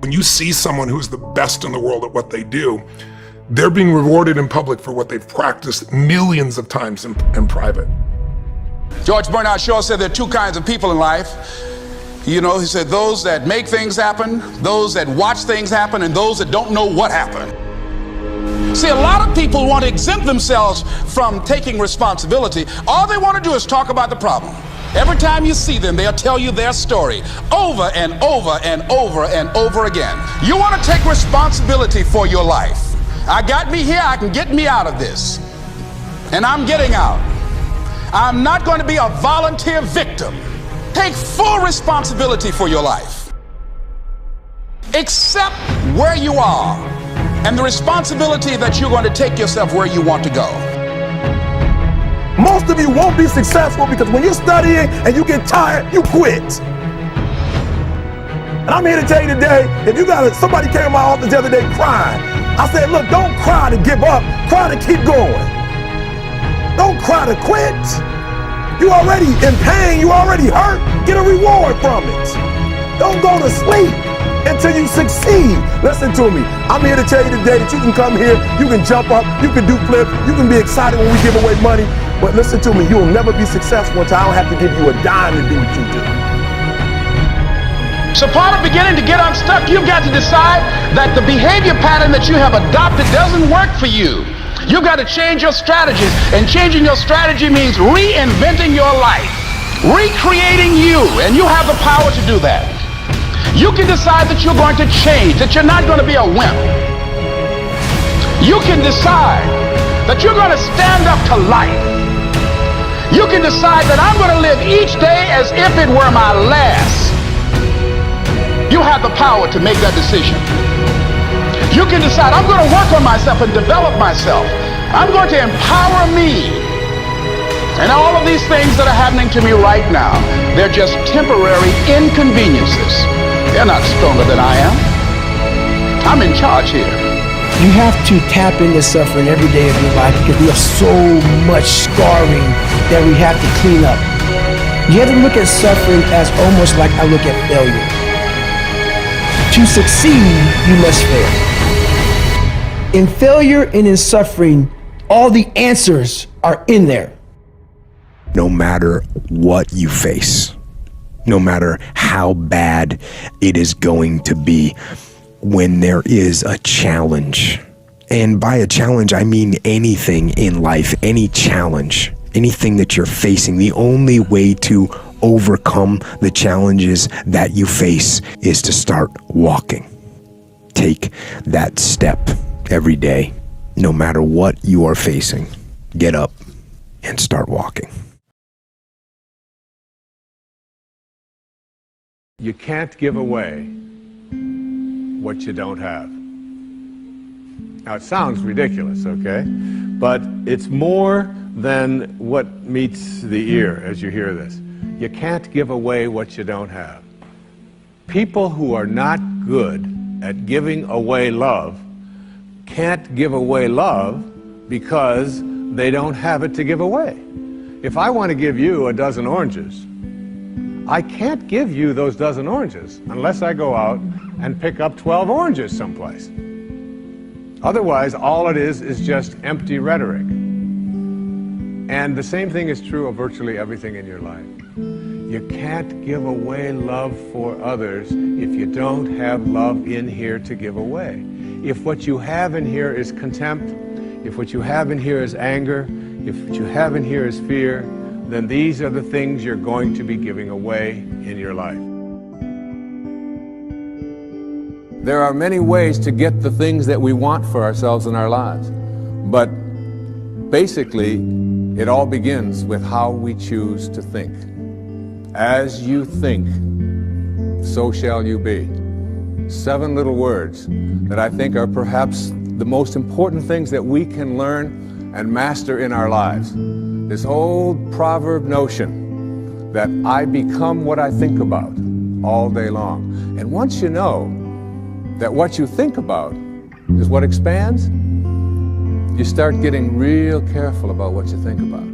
When you see someone who's the best in the world at what they do, they're being rewarded in public for what they've practiced millions of times in private. George Bernard Shaw said there are two kinds of people in life. You know, he said those that make things happen, those that watch things happen, and those that don't know what happened. See, a lot of people want to exempt themselves from taking responsibility. All they want to do is talk about the problem. Every time you see them, they'll tell you their story over and over and over and over again. You want to take responsibility for your life. I got me here, I can get me out of this. And I'm getting out. I'm not going to be a volunteer victim. Take full responsibility for your life. Accept where you are and the responsibility that you're going to take yourself where you want to go. Most of you won't be successful because when you're studying and you get tired, you quit. And I'm here to tell you today, if you got somebody came to my office the other day crying. I said, look, don't cry to give up, cry to keep going. Don't cry to quit. You already in pain, you already hurt, get a reward from it. Don't go to sleep until you succeed. Listen to me, I'm here to tell you today that you can come here, you can jump up, you can do flips, you can be excited when we give away money, but listen to me, you'll never be successful until I don't have to give you a dime to do what you do. So part of beginning to get unstuck, you've got to decide that the behavior pattern that you have adopted doesn't work for you. You've got to change your strategies, and changing your strategy means reinventing your life, recreating you, and you have the power to do that. You can decide that you're going to change, that you're not going to be a wimp. You can decide that you're going to stand up to life. You can decide that I'm going to live each day as if it were my last. You have the power to make that decision. You can decide, I'm going to work on myself and develop myself. I'm going to empower me. And all of these things that are happening to me right now, they're just temporary inconveniences. They're not stronger than I am. I'm in charge here. You have to tap into suffering every day of your life because we have so much scarring that we have to clean up. You have to look at suffering as almost like I look at failure. To succeed, you must fail. In failure and in suffering, all the answers are in there. No matter what you face, no matter how bad it is going to be, when there is a challenge, and by a challenge I mean anything in life, any challenge, anything that you're facing, the only way to overcome the challenges that you face is to start walking. Take that step every day, no matter what you are facing. Get up and start walking. You can't give away what you don't have. Now it sounds ridiculous, okay? But it's more than what meets the ear as you hear this. You can't give away what you don't have. People who are not good at giving away love can't give away love because they don't have it to give away. If I want to give you a dozen oranges, I can't give you those dozen oranges unless I go out and pick up 12 oranges someplace. Otherwise, all it is just empty rhetoric. And the same thing is true of virtually everything in your life. You can't give away love for others if you don't have love in here to give away. If what you have in here is contempt, if what you have in here is anger, if what you have in here is fear, then these are the things you're going to be giving away in your life. There are many ways to get the things that we want for ourselves in our lives, but basically it all begins with how we choose to think. As you think, so shall you be. 7 little words that I think are perhaps the most important things that we can learn and master in our lives. This old proverb notion that I become what I think about all day long. And once you know that what you think about is what expands, you start getting real careful about what you think about.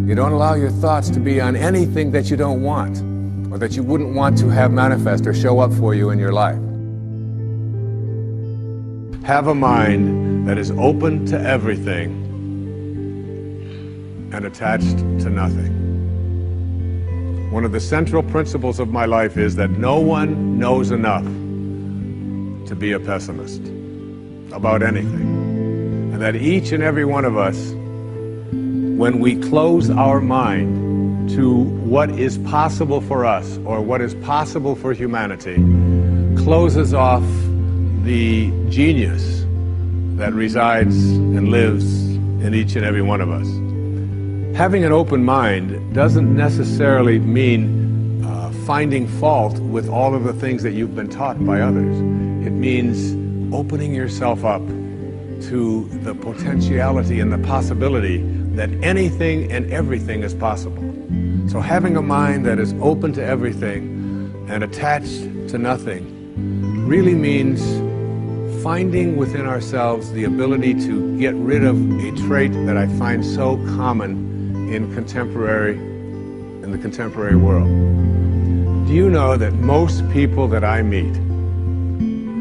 You don't allow your thoughts to be on anything that you don't want or that you wouldn't want to have manifest or show up for you in your life. have a mind that is open to everything and attached to nothing. One of the central principles of my life is that no one knows enough to be a pessimist about anything. And that each and every one of us, when we close our mind to what is possible for us or what is possible for humanity, closes off the genius that resides and lives in each and every one of us. Having an open mind doesn't necessarily mean finding fault with all of the things that you've been taught by others. It means opening yourself up to the potentiality and the possibility that anything and everything is possible. So having a mind that is open to everything and attached to nothing really means finding within ourselves the ability to get rid of a trait that I find so common in the contemporary world. Do you know that most people that I meet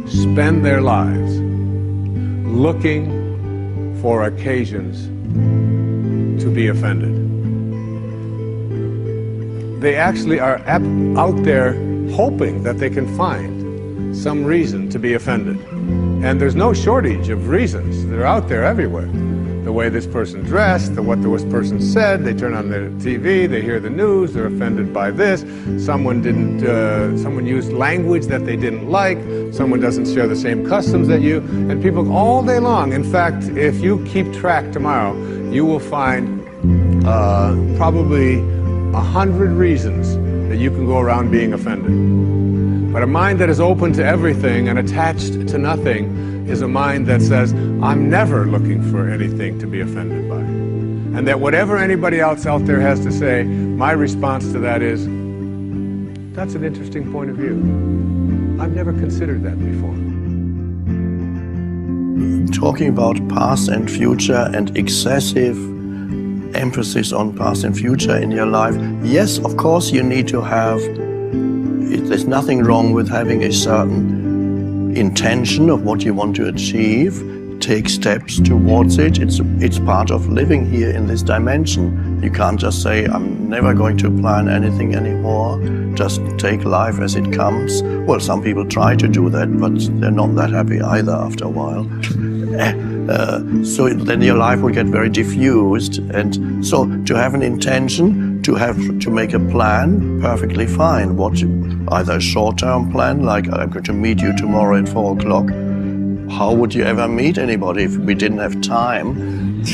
spend their lives looking for occasions to be offended? They actually are out there hoping that they can find some reason to be offended. And there's no shortage of reasons. They're out there everywhere. The way this person dressed, what this person said, they turn on their TV, they hear the news, they're offended by this, someone used language that they didn't like, someone doesn't share the same customs that you, and people all day long. In fact, if you keep track tomorrow, you will find probably 100 reasons that you can go around being offended. But a mind that is open to everything and attached to nothing is a mind that says, I'm never looking for anything to be offended by. And that whatever anybody else out there has to say, my response to that is, that's an interesting point of view. I've never considered that before. Talking about past and future and excessive emphasis on past and future in your life, yes, of course you need to have, there's nothing wrong with having a certain intention of what you want to achieve, take steps towards it. It's part of living here in this dimension. You can't just say, I'm never going to plan anything anymore, just take life as it comes. Well, some people try to do that, but they're not that happy either after a while. So then your life will get very diffused. And so to have an intention, to make a plan, perfectly fine. Either a short-term plan, like I'm going to meet you tomorrow at 4 o'clock. How would you ever meet anybody if we didn't have time?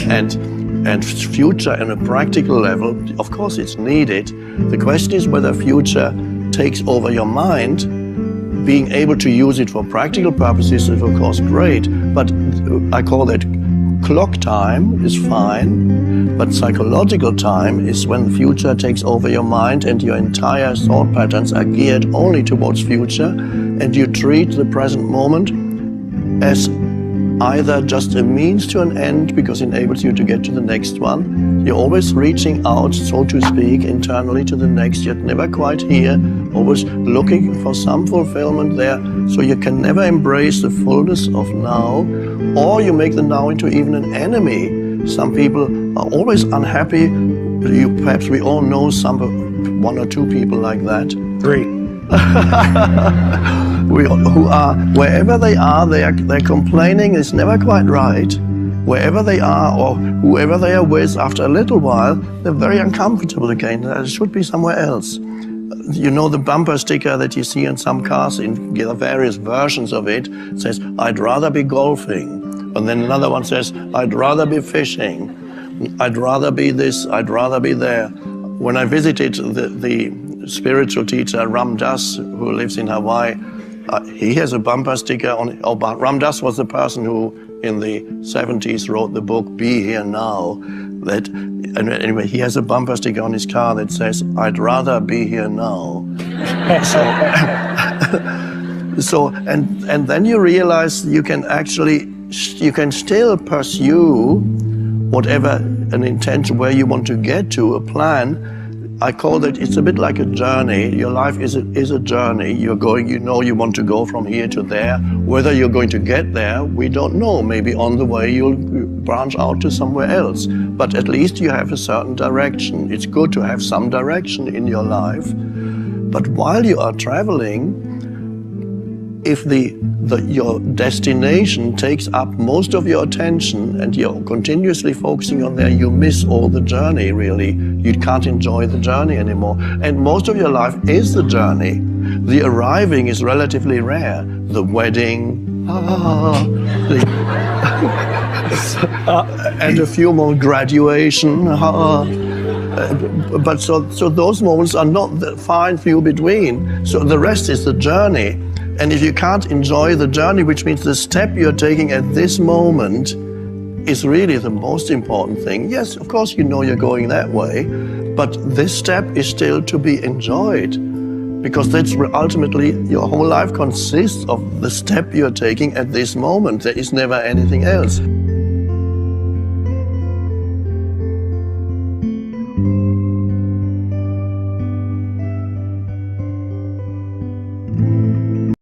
And future on a practical level, of course it's needed. The question is whether future takes over your mind. Being able to use it for practical purposes is of course great, but I call that clock time is fine, but psychological time is when the future takes over your mind and your entire thought patterns are geared only towards future, and you treat the present moment as either just a means to an end because it enables you to get to the next one. You're always reaching out, so to speak, internally to the next, yet never quite here, always looking for some fulfillment there, so you can never embrace the fullness of now, or you make the now into even an enemy. Some people are always unhappy. Perhaps we all know one or two people like that. 3. Who are, wherever they are, they're complaining, it's never quite right. Wherever they are or whoever they are with, after a little while, they're very uncomfortable again. It should be somewhere else. You know the bumper sticker that you see in some cars, in various versions of it, says, I'd rather be golfing. And then another one says, I'd rather be fishing. I'd rather be this, I'd rather be there. When I visited the spiritual teacher, Ram Dass, who lives in Hawaii, he has a bumper sticker on, Ram Dass was the person who in the 70s wrote the book Be Here Now. Anyway, he has a bumper sticker on his car that says, I'd rather be here now. And then you realize you can still pursue whatever an intention where you want to get to, a plan. I call that it's a bit like a journey. Your life is a journey. You're going, you know, you want to go from here to there. Whether you're going to get there, we don't know. Maybe on the way you'll branch out to somewhere else. But at least you have a certain direction. It's good to have some direction in your life. But while you are traveling, if your destination takes up most of your attention and you're continuously focusing on there, you miss all the journey, really. You can't enjoy the journey anymore. And most of your life is the journey. The arriving is relatively rare. The wedding, and a few more graduation, but so those moments are not the fine few between. So the rest is the journey. And if you can't enjoy the journey, which means the step you're taking at this moment is really the most important thing. Yes, of course, you know you're going that way, but this step is still to be enjoyed, because that's ultimately your whole life consists of the step you're taking at this moment. There is never anything else.